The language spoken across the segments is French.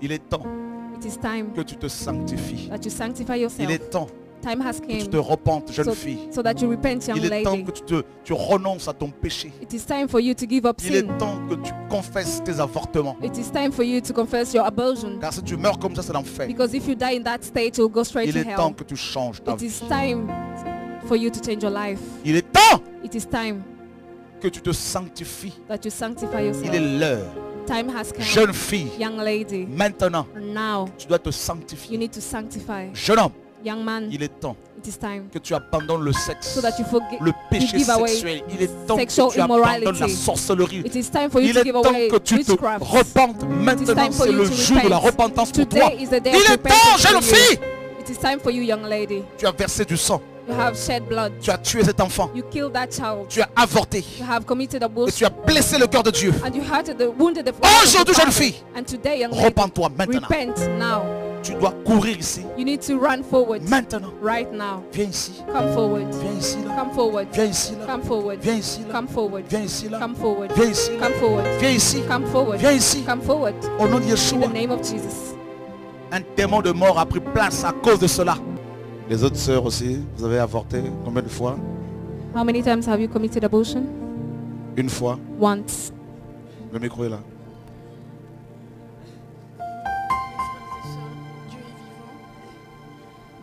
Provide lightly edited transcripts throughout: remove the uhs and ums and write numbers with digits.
Il est temps It is time que tu te sanctifies. that you sanctify Il yourself. est temps Time has que tu came te repentes, jeune fille. so that you repent, young Il est temps lady. que tu renonces à ton péché. It is time for you to give up Il est sin. temps que tu confesses tes avortements. It is time for you to confess your abortion. Car si tu meurs comme ça, c'est l'enfer. Because if you die in that state, you'll go straight Il to est temps hell. que tu changes ta It vie. is time for you to change your life. Il est temps It is time que tu te sanctifies. that you sanctify Il yourself. est l'heure. Time has come. Jeune fille, Young lady, maintenant, now tu dois te you sanctifier. need to sanctify. Jeune homme, Young man, il est temps it is time que tu abandonnes le sexe, so that you forget, le péché give away sexuel. Il est temps sexual que tu abandonnes la immorality. sorcellerie. It is time for you Il to est give temps away que tu te witchcraft. repentes. Maintenant, time for c'est you le to jour de la repent. repentance pour toi. Today is the day Il of est temps, repentance jeune for you. fille. It is time for you, young lady. Tu as versé du sang. You have shed blood. Tu as tué cet enfant. You killed that child. Tu as avorté. You have committed Et abortion. tu as blessé le cœur de Dieu. And you wounded the Aujourd'hui, jeune fille, And today, young lady, repens-toi maintenant. repent now. Tu dois courir ici. You need to run forward Maintenant. right now. Viens ici. Come forward. Viens ici là. Come forward. Viens ici là. Come forward. Viens ici là. Come forward. Viens ici là. Come forward. Viens ici là. Come forward. Viens ici. Come forward. Viens ici. Come forward. Au nom de In Yeshua. the name of Jesus. Un démon de mort a pris place à cause de cela. Les autres sœurs aussi, vous avez avorté combien de fois? How many times have you committed abortion? Une fois. Once. Le micro est là.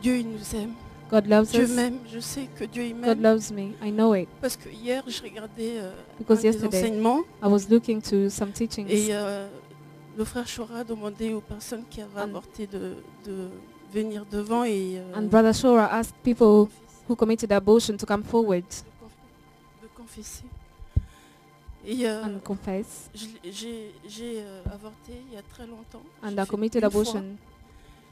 Dieu il nous aime. God loves Dieu us. m'aime. Je sais que Dieu il God m'aime. loves me. I know it. Parce que hier, je regardais Because un des yesterday, enseignements I was looking to some teachings. et le frère Chora a demandé aux personnes qui avaient avorté de venir devant et And Brother Shora asked people who committed abortion to come forward de confesser. Et and confess. j'ai avorté il y a très longtemps. And J'ai I fait committed une fois. abortion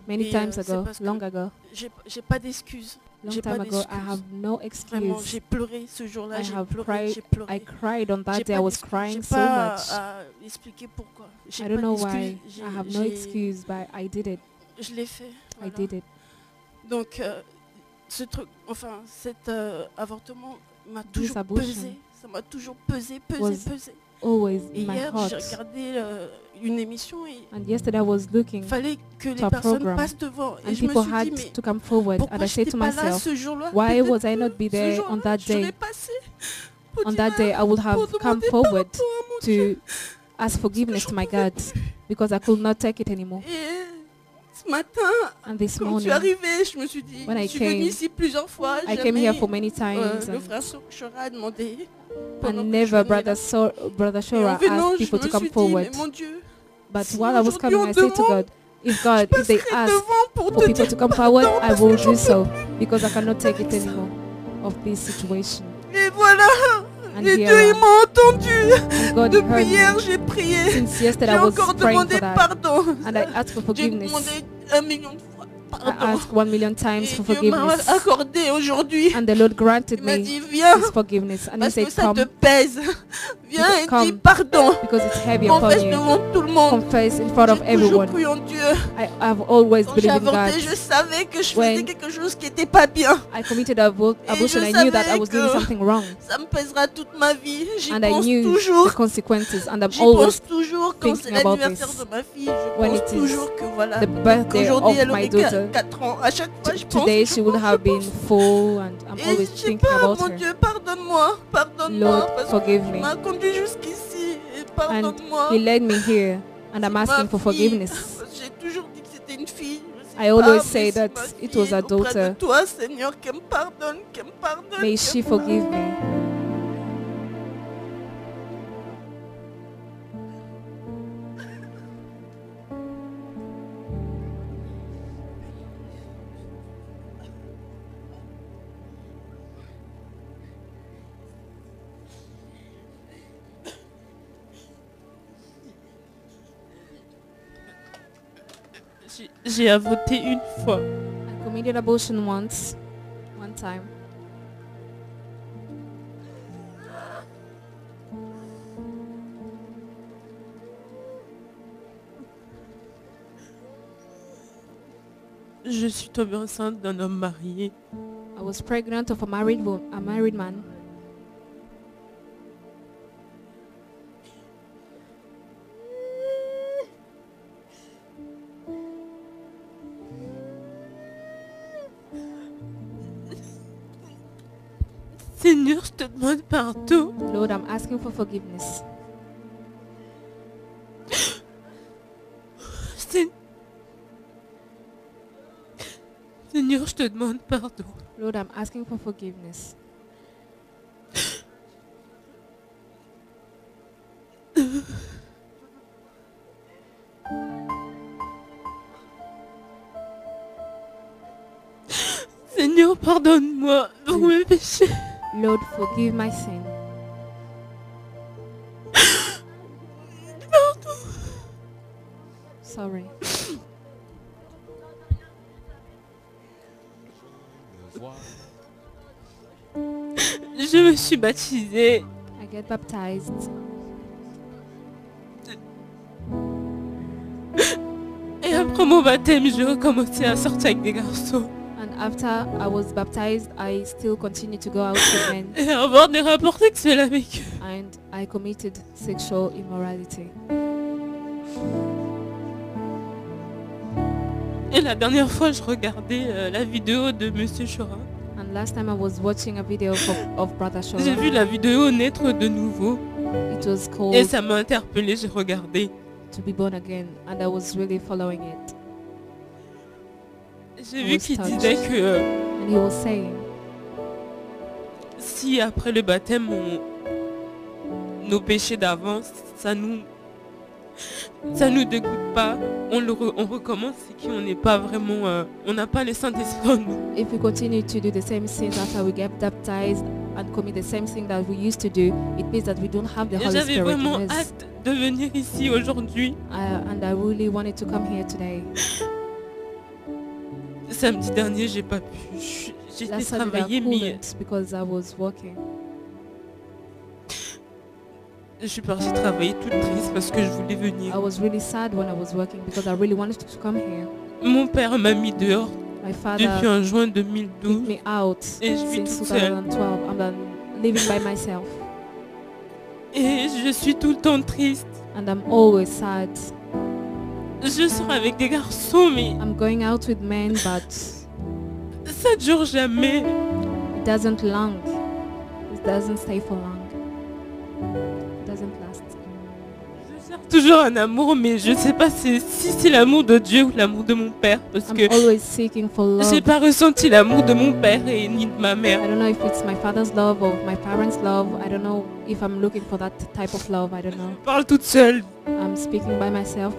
many Et, times c'est ago, parce que long ago. J'ai pas d'excuses. Long J'ai pas time ago, I d'excuses. have no Vraiment, excuse. j'ai pleuré ce jour-là. I J'ai have pleuré. cried. J'ai pleuré. I cried on that J'ai day. I pas was d'excuses. crying J'ai so pas much. à expliquer pourquoi. J'ai I don't pas know d'excuses. why. I have no excuse, but I did it. Je l'ai fait. I Voilà. did it. Donc, ce truc, enfin, cet avortement m'a This toujours abortion pesé. Ça m'a toujours pesé. was pesé. Always Et in my hier, j'ai heart. regardé une émission et And yesterday I was looking il fallait que les to a personnes program, passent devant. Et and je me people suis had dit, mais to come forward. pourquoi And I je said n'étais to pas là myself, ce jour-là? why Peut-être was I not be ce there jour-là, on that j'aurais day? passé pour On dire that day, I would have pour come demander forward pardon à mon Dieu. to ask forgiveness to my God because I could not take it anymore. Et ce matin, And this quand je morning, suis arrivée, je me suis dit, when I je suis venue came, ici plusieurs fois. I came here for many times, le and, frère Chora a demandé. pendant and que never je venais là. Brother Et en Shora venant, asked je people to me come suis dit, forward. mais mon Dieu, But si while I was aujourd'hui coming, on I said to demande, God, if God, if they passerai ask devant pour for te people dire to come forward, pardon I parce will que do j'en so peux plus. because I cannot take it avec ça. anymore of this situation. Et voilà, And et here Dieu I il am. m'a entendu. And God Depuis heard hier, me. j'ai prié. Since yesterday, J'ai I was encore praying demandé for that. pardon. And I asked for J'ai forgiveness. demandé 1 million de fois I pardon. asked 1 million times Et for Dieu m'a forgiveness. accordé aujourd'hui. And the Lord granted Il m'a me dit, viens, His forgiveness. And He parce que said, ça te come, pèse. Viens et dis Come. pardon. because it's heavy upon Confesse you. devant tout le monde. Confess in front of J'ai toujours everyone. cru en Dieu. I've always Quand j'ai believed in avorté, God. je savais que je When faisais quelque chose qui n'était pas bien. I committed abortion, I knew that I was doing something wrong. Ça me pèsera toute ma vie. J'y And I pense knew the toujours. consequences. And I'm J'y always pense toujours quand c'est thinking about l'anniversaire this. de ma fille. Je When pense it is toujours que voilà. the birthday Qu'aujourd'hui of elle my aurait daughter. 4 ans. À chaque fois je pense. Today je she would pense, have je been pense. 4 and I'm Et always je sais thinking pas, about mon her. Dieu, pardonne-moi. Pardonne-moi. Lord, Parce forgive que tu me. m'as conduit jusqu'ici. Et And pardonne-moi. He led me here and I'm C'est asking ma for fille. forgiveness. J'ai toujours dit que c'était une fille. Je sais I always pas, say mais that c'est ma it was fille a auprès de daughter. toi, Seigneur, qu'elle me pardonne, qu'elle me pardonne. May she forgive me. J'ai avorté une fois. I committed abortion one time. Je suis tombée enceinte d'un homme marié. I was pregnant of a married man. Seigneur, je te demande pardon. Lord, I'm asking for forgiveness. Seigneur, je te demande pardon. Lord, I'm asking for forgiveness. Seigneur, pardonne-moi pour mes péchés. Lord, forgive my sin. Sorry. Je me suis baptisée. I get baptized. Et après mon baptême, j'ai recommencé à sortir avec des garçons. And after I was baptized, I still continued to go out with men. Et à avoir des rapports sexuels avec eux. And I committed sexual immorality. Et la dernière fois, je regardais la vidéo de Monsieur Chora. And last time I was watching a video of Brother Shora. J'ai vu la vidéo naître de nouveau. It was Et called ça m'a interpellée, j'ai regardé. To Be Born Again, and I was really following it. J'ai I vu was qu'il touched. disait que And he was saying, si après le baptême, nos péchés d'avant, ça nous dégoûte pas, on recommence, c'est qu'on n'est pas vraiment, on n'a pas le Saint-Esprit en nous. if we continue to do the same sins after we get baptized and commit the same thing that we used to do, it means that we don't have the Et Holy j'avais Spirit vraiment in us. hâte de venir ici aujourd'hui. And I really wanted to come here today. Samedi dernier, j'ai pas pu. J'étais Last Saturday travailler, I mais couldn't because I was working. je suis partie travailler toute triste parce que je voulais I venir. was really sad when I was working because I really wanted to come here. Mon père m'a mis dehors My depuis father en juin kicked 2012. me out Et je vis since toute seule. 2012. I'm living by myself. Et je suis tout le temps triste. And I'm always sad. Je sors avec des garçons, mais I'm going out with men, but ça dure jamais. it doesn't long. It doesn't stay for long. It doesn't last. Je cherche toujours un amour, mais je sais pas si c'est l'amour de Dieu ou l'amour de mon père. Parce I'm que always seeking for love. j'ai pas ressenti l'amour de mon père et ni de ma mère. I don't know if it's my father's love or my parents' love. I don't know if I'm looking for that type of love. I don't know. Je parle toute seule. I'm speaking by myself.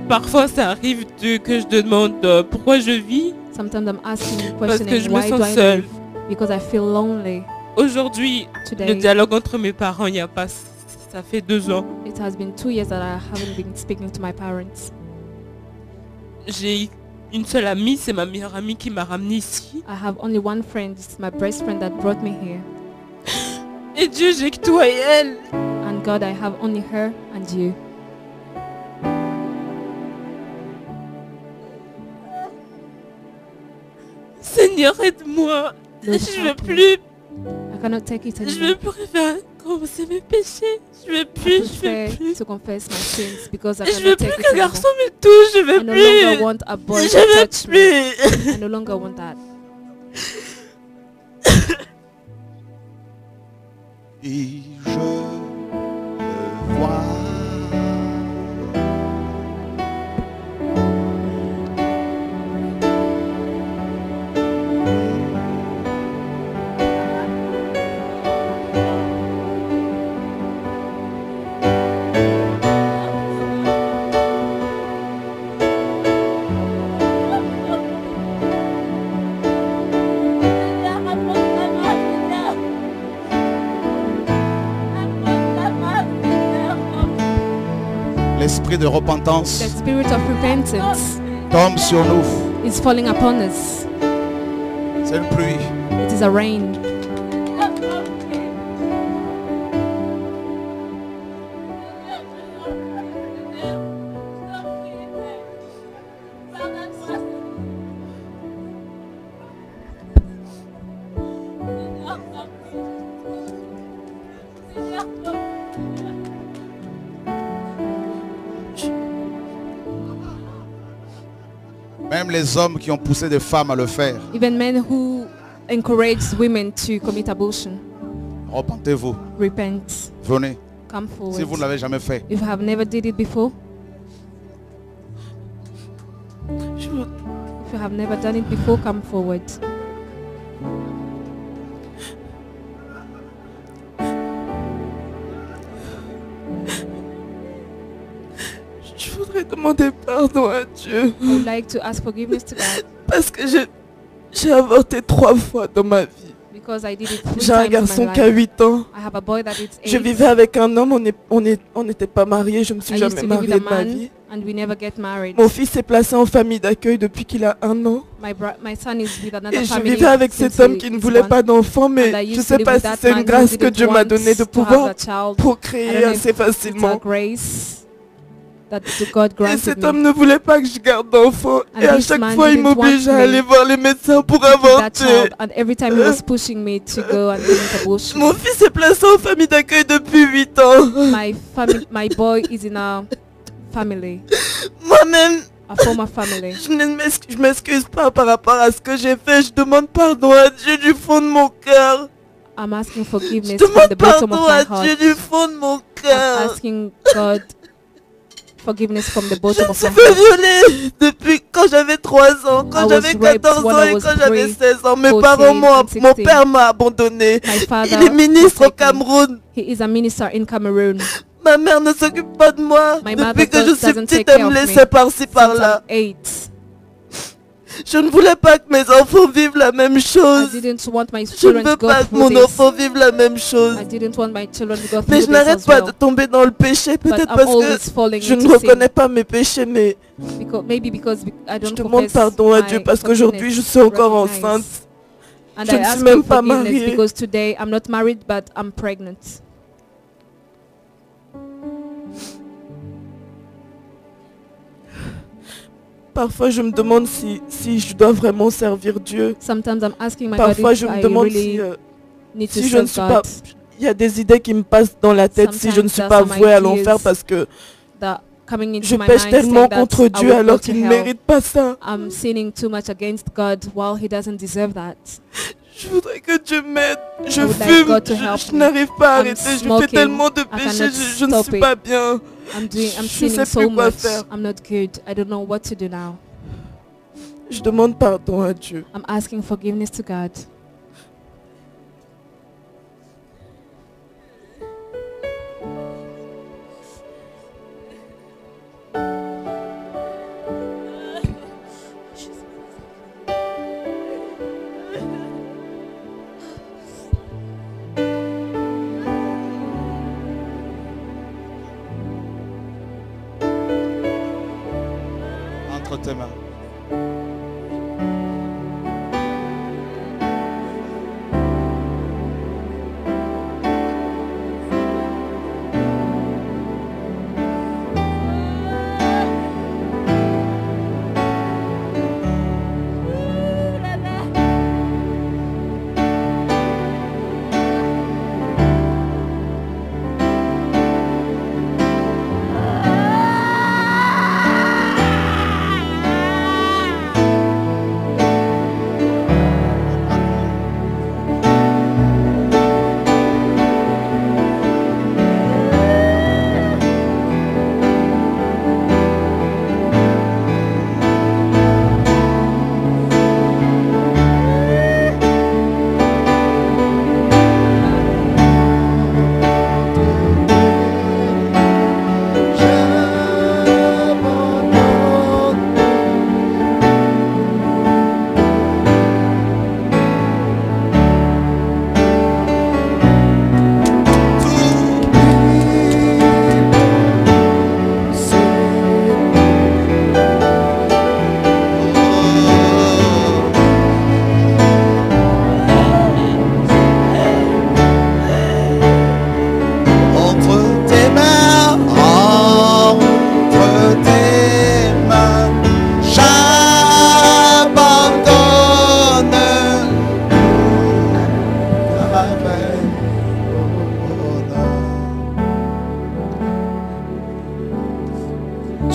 Parfois, ça arrive que je demande pourquoi je vis. Sometimes I'm asking, Parce que je questioning me why do sens I seule. live? Because I feel lonely Aujourd'hui, le today. dialogue entre mes parents, il n'y a pas... Ça fait 2 ans. It has been 2 years that I haven't been speaking to my parents. J'ai une seule amie, c'est ma meilleure amie qui m'a ramenée ici. I have only one friend. It's my best friend that brought me here. Et Dieu, j'ai que toi et elle. And God, I have only her and you. Seigneur, aide-moi. Lord, Je veux help me. plus. I cannot take it Je anymore. veux plus faire commencer mes péchés. Je veux I plus, je prefer veux plus. to confess my sins because I Je veux cannot plus take it qu'un anymore. garçon me touche. Je I veux no longer plus. want a boy Je to veux touch me. plus. I no longer want that. Et je le vois. L'esprit de The repentance spirit of repentance tombe sur nous. is falling upon us. C'est une pluie. It is a rain. Même les hommes qui ont poussé des femmes à le faire. Even men who encourage women to commit abortion. Repentez-vous. Repent. Venez. Come forward. Si vous ne l'avez jamais fait. If you have never did it before. Je If you have never done it before, come forward. voudrais demander pardon à Dieu. I would like to ask forgiveness to God Parce que j'ai avorté 3 fois dans ma vie. because I did it 3 J'ai un times in garçon my qui a life. 8 ans. I have a boy that is 8. Je vivais avec un homme, on n'était pas mariés, je ne me suis I used jamais to live with mariée a de ma man vie. and we never get married. Mon fils est placé en famille d'accueil depuis qu'il a 1 an. My son is with another Et je family vivais avec since cet homme he qui ne is voulait born. pas d'enfant, And mais I je used ne to sais live pas with si that c'est man une who grâce que didn't Dieu m'a want donnée de to have pouvoir a child. I procréer don't know assez if it's a facilement. grace that God Et granted cet me. homme ne voulait pas que je garde d'enfant. And Et à this chaque man fois, il didn't want m'obligeait à me aller voir les médecins pour to keep that avorter. child, and every time he was pushing me to go and commit abortion. Mon fils est placé en famille d'accueil depuis 8 ans. My boy is in a family, Moi-même, a former family. je m'excuse pas par rapport à ce que j'ai fait. Je demande pardon à Dieu du fond de mon cœur. I'm asking Je forgiveness from demande the bottom pardon of my à Dieu heart. du fond de mon I'm cœur. asking God forgiveness from the Je bottom me of suis my fait heart. violer depuis quand j'avais 3 ans, I quand was j'avais raped 14 when ans I et was quand j'avais 3, 16 ans. Mes 14 parents and mon 16. père m'a abandonné. My father Il est ministre au forsake me. Cameroun. He is a minister in Cameroon. Ma mère ne s'occupe pas de moi. My Depuis que mother je suis doesn't petite, take care elle me of me laissait par-ci Since par-là. I'm 8. Je ne voulais pas que mes enfants vivent la même I chose. didn't want my Je ne children veux to go pas que through mon this. enfant vive la même chose. I didn't want my children to go Mais through je this n'arrête as pas well. de tomber dans le péché. But Peut-être I'm parce always que falling je ne into sin. reconnais pas mes péchés, mais Maybe because I je don't demande confess pardon à my Dieu parce qu'aujourd'hui je forgiveness, suis encore recognize. enceinte. And Je I ne suis ask même for pas forgiveness mariée. because today I'm not married but I'm pregnant. Parfois je me demande si je dois vraiment servir Dieu. Sometimes I'm asking my Parfois God je if me I demande really need to si je ne serve suis God. pas... Il y a des idées qui me passent dans la tête si je ne suis Sometimes pas there are some vouée à ideas l'enfer parce que That coming into je my pêche mind tellement saying that contre I Dieu will go alors to qu'il ne hell. mérite pas ça. I'm sinning too much against God while He doesn't deserve that. Je voudrais que Dieu m'aide. Je I would like fume, God to help je me. n'arrive pas à I'm arrêter. Je fais smoking. tellement de I péchés, cannot je ne stop suis it. pas bien. I'm Je sinning sais so plus quoi much. faire. I'm not good. I don't know what to do now. Je demande pardon à Dieu. I'm asking forgiveness to God. Entre tes mains.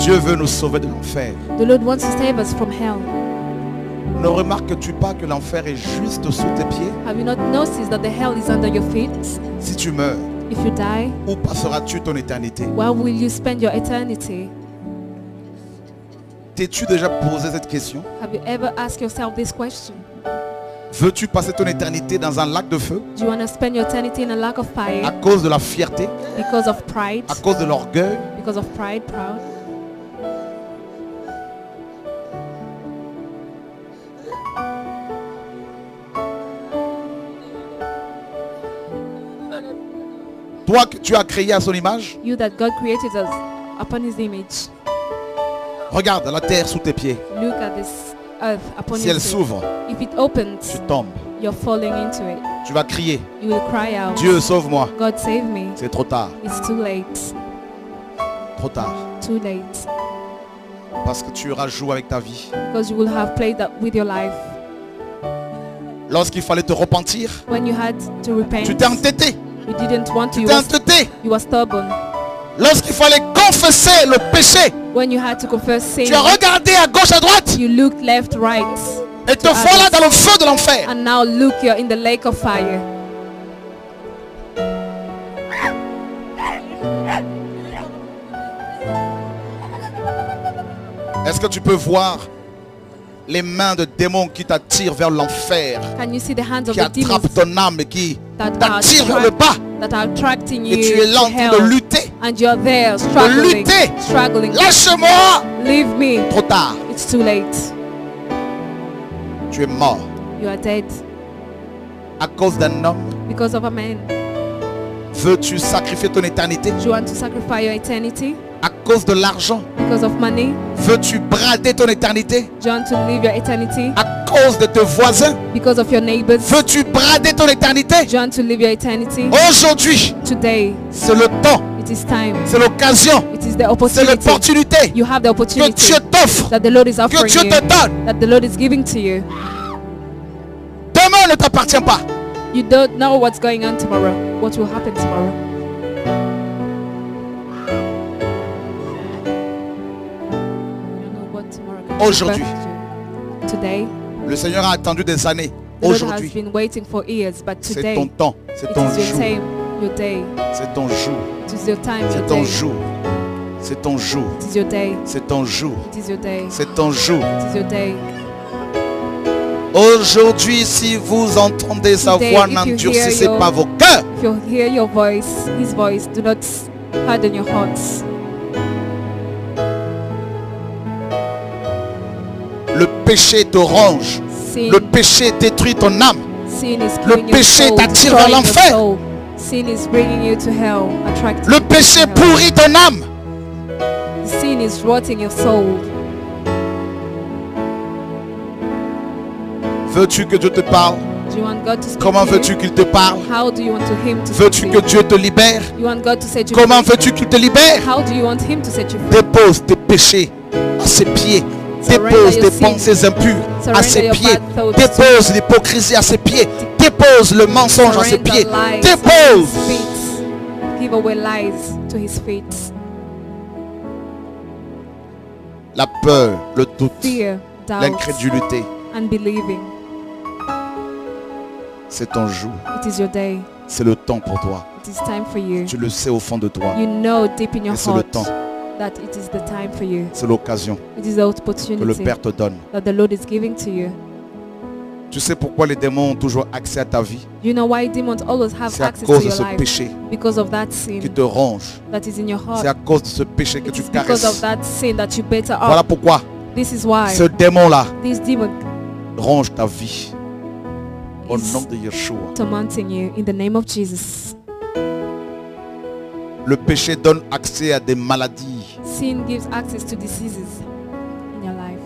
Dieu veut nous sauver de l'enfer. The Lord wants to save us from hell. Ne remarques-tu pas que l'enfer est juste sous tes pieds? Have you not noticed that the hell is under your feet? Si tu meurs, If you die, où passeras-tu ton éternité? where will you spend your eternity? T'es-tu déjà posé cette question? Have you ever asked yourself this question? Veux-tu passer ton éternité dans un lac de feu Do you want to spend your eternity in a lack of à fire cause de la fierté, because of pride? à cause de l'orgueil? Because of pride, proud? Toi que tu as créé à son image, You that God created us upon his image. regarde la terre sous tes pieds. Look at this earth upon Si your elle feet. s'ouvre, If it opens, tu tombes. you're falling into it. Tu vas crier, You will cry out, Dieu sauve-moi. God save me. C'est trop tard, It's too late. trop tard. Too late. Parce que tu auras joué avec ta vie. Because you will have played that with your life. Lorsqu'il fallait te repentir, When you had to repent, tu t'es entêté. you didn't want to. Tu t'es entêté. You were stubborn. Lorsqu'il fallait confesser le péché, When you had to confess sin, tu as regardé à gauche, à droite you looked left, right, et te voilà dans le feu de l'enfer. and now look, you're in the lake of fire. Est-ce que tu peux voir les mains de démons qui t'attirent vers l'enfer, Can you see the hands of qui the demons attrapent ton âme et qui that are, t'attirent vers le bas? that are attracting you Et tu es là to en train de hell, lutter. and you're there struggling, lutter. struggling. Lâche-moi! Leave me. Trop tard. It's too late. Tu es mort You are dead à cause d'un homme. because of a man. Veux-tu sacrifier ton éternité Do you want to sacrifice your eternity à cause de l'argent? because of money? Veux-tu brader ton éternité Do you want to live your eternity à cause de tes voisins? because of your neighbors? Veux-tu brader ton éternité? Do you want to live your eternity Aujourd'hui, today? c'est le temps, It is time. c'est l'occasion, It is the c'est opportunity. l'opportunité You have the que opportunity Dieu t'offre, that the Lord is que offering Dieu you, te donne. that the Lord is giving to you. Demain ne t'appartient pas. You don't know what's going on tomorrow, what will happen tomorrow. You don't know what tomorrow can give Aujourd'hui. birth to. Today, Le Seigneur a attendu des années. the Lord has Aujourd'hui, been waiting for years, but c'est today, ton temps, c'est it ton is your jour, time, your day. c'est ton jour, It is your time, c'est your ton day. jour, c'est ton jour, It is your day. c'est ton jour, It is your day. c'est ton jour. It is your day. Aujourd'hui, si vous entendez sa Today, voix, if you n'endurcissez hear pas vos cœurs. If you hear your voice, His voice, do not harden your hearts. Le péché te ronge. Sin, Le péché détruit ton âme. sin is Le killing your péché soul, t'attire vers destroying your l'enfer. soul. Sin is bringing you to hell, attracting Le you to péché hell. pourrit ton âme. Sin is rotting your soul. Veux-tu que Dieu te parle? Do you want God to speak Comment to veux-tu you? qu'il te parle? How do you want to Him to Veux-tu speak que to you? Dieu te libère? You want God to set you Comment free? veux-tu qu'il te libère? How do you want Him to set you free? Dépose tes péchés à ses pieds. Surrender Dépose your tes sin. pensées impures à Surrender ses your pieds. bad thoughts. Dépose l'hypocrisie à ses pieds. Dépose le mensonge à ses Surrender pieds. lies at Dépose. His feet. Give away lies to His feet. La peur, le doute, Fear, doubt, l'incrédulité. unbelieving. C'est ton jour. It is your day. C'est le temps pour toi. It is time for you. Tu le sais au fond de toi. You know deep in your Et c'est le heart temps. that it is the time for you. C'est l'occasion It is the que le opportunity Père te donne. that the Lord is giving to you. Tu sais pourquoi les démons ont toujours accès à ta vie? You know why demons always have C'est à access cause to de your ce life? péché Because of that qui sin te ronge. that is in your C'est à heart. cause de ce péché que It tu is because of caresses. that sin that you better Voilà up. pourquoi This is why ce démon-là this demon ronge ta vie. Au is nom de Yeshua. tormenting you in the name of Jesus. Le péché donne accès à des maladies. Sin gives access to diseases in your life.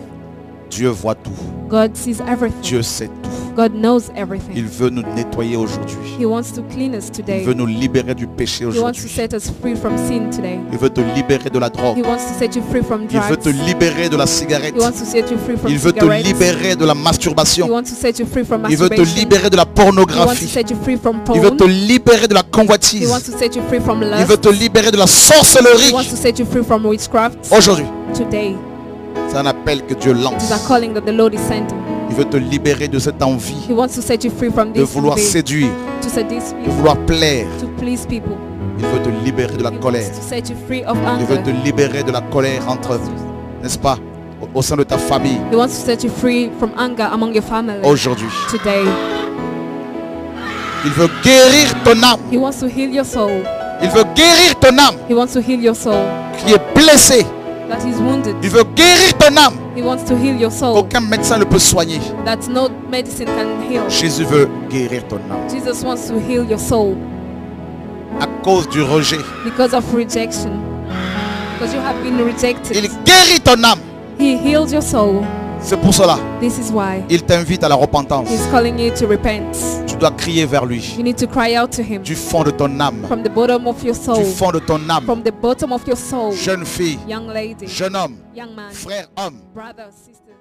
Dieu voit tout. God sees everything. Dieu sait tout. God knows Il everything. veut nous nettoyer aujourd'hui. He wants to clean us Il today. veut nous libérer du péché He wants to aujourd'hui. set us free from sin today. Il veut te libérer de la He drogue. wants to set you free from Il veut drugs. te libérer de la cigarette. He wants to set you free from Il veut te cigarettes. libérer de la He masturbation. wants to set you free from Il veut te masturbation. libérer de la He wants to pornographie. set you free from Il veut porn. te libérer de la He convoitise. wants to set you free from Il lust. veut te libérer de la He sorcellerie. wants to set you free from witchcraft. Aujourd'hui, Today, c'est un appel que Dieu it is a lance. calling that the Lord is sending. Il veut te libérer de cette envie He wants to set you free from de this vouloir envy, séduire, to seduce de people, vouloir plaire. to please people. Il veut te libérer de la He colère. wants to set you free of Il veut anger. te libérer de la colère entre, n'est-ce pas, au sein de ta famille. He wants to set you free from anger among your family. Aujourd'hui, Today, il veut guérir ton âme. He wants to heal your soul. Il veut guérir ton âme He wants to heal your soul qui est blessée. that is wounded. Il veut guérir ton âme He wants to heal your soul qu'aucun médecin ne peut soigner. that no medicine can heal. Jésus veut guérir ton âme Jesus wants to heal your soul à cause du rejet. because of rejection. Because you have been rejected. Il guérit ton âme. He healed your soul. C'est pour cela, This is why il t'invite à la repentance. He's calling you to repent. Tu dois crier vers lui You need to cry out to Him du fond de ton âme. from the bottom of your Du soul. fond de ton âme. From the bottom of your soul. Jeune fille, Young lady, jeune homme, young man, frère homme, brother, sister.